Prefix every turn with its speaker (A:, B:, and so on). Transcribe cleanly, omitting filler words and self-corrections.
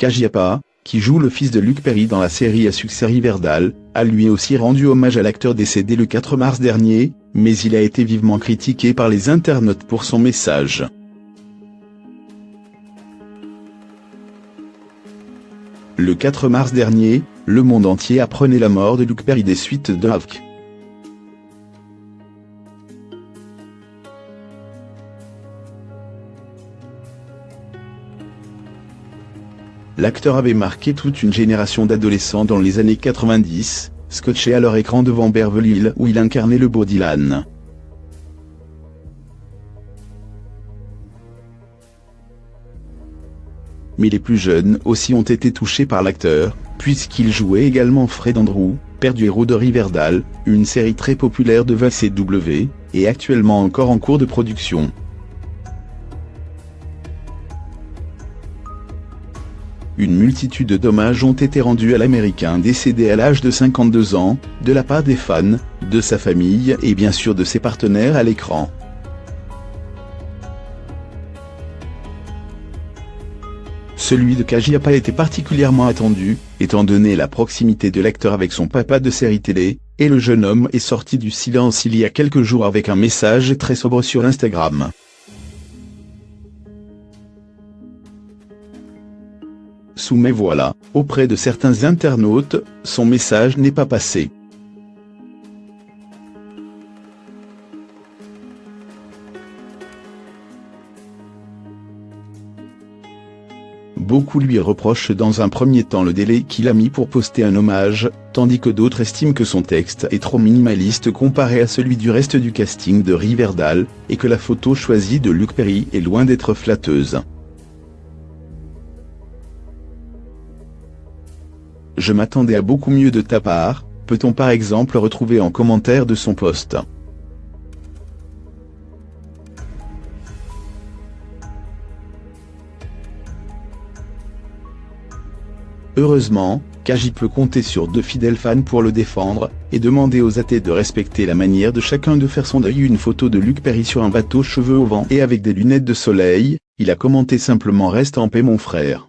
A: Kajiapa, qui joue le fils de Luke Perry dans la série à succès Riverdale, a lui aussi rendu hommage à l'acteur décédé le 4 mars dernier, mais il a été vivement critiqué par les internautes pour son message. Le 4 mars dernier, le monde entier apprenait la mort de Luke Perry des suites de Hawk. L'acteur avait marqué toute une génération d'adolescents dans les années 90, scotchés à leur écran devant Beverly Hills où il incarnait le beau Dylan. Mais les plus jeunes aussi ont été touchés par l'acteur, puisqu'il jouait également Fred Andrew, père du héros de Riverdale, une série très populaire de la CW, et actuellement encore en cours de production. Une multitude d'hommages ont été rendus à l'Américain décédé à l'âge de 52 ans, de la part des fans, de sa famille et bien sûr de ses partenaires à l'écran. Celui de Kajiapa était particulièrement attendu, étant donné la proximité de l'acteur avec son papa de série télé, et le jeune homme est sorti du silence il y a quelques jours avec un message très sobre sur Instagram. Mais voilà, auprès de certains internautes, son message n'est pas passé. Beaucoup lui reprochent dans un premier temps le délai qu'il a mis pour poster un hommage, tandis que d'autres estiment que son texte est trop minimaliste comparé à celui du reste du casting de Riverdale, et que la photo choisie de Luke Perry est loin d'être flatteuse. Je m'attendais à beaucoup mieux de ta part, peut-on par exemple retrouver en commentaire de son post. Heureusement, Kaji peut compter sur 2 fidèles fans pour le défendre, et demander aux athées de respecter la manière de chacun de faire son deuil. Une photo de Luke Perry sur un bateau cheveux au vent et avec des lunettes de soleil, il a commenté simplement « Reste en paix mon frère ».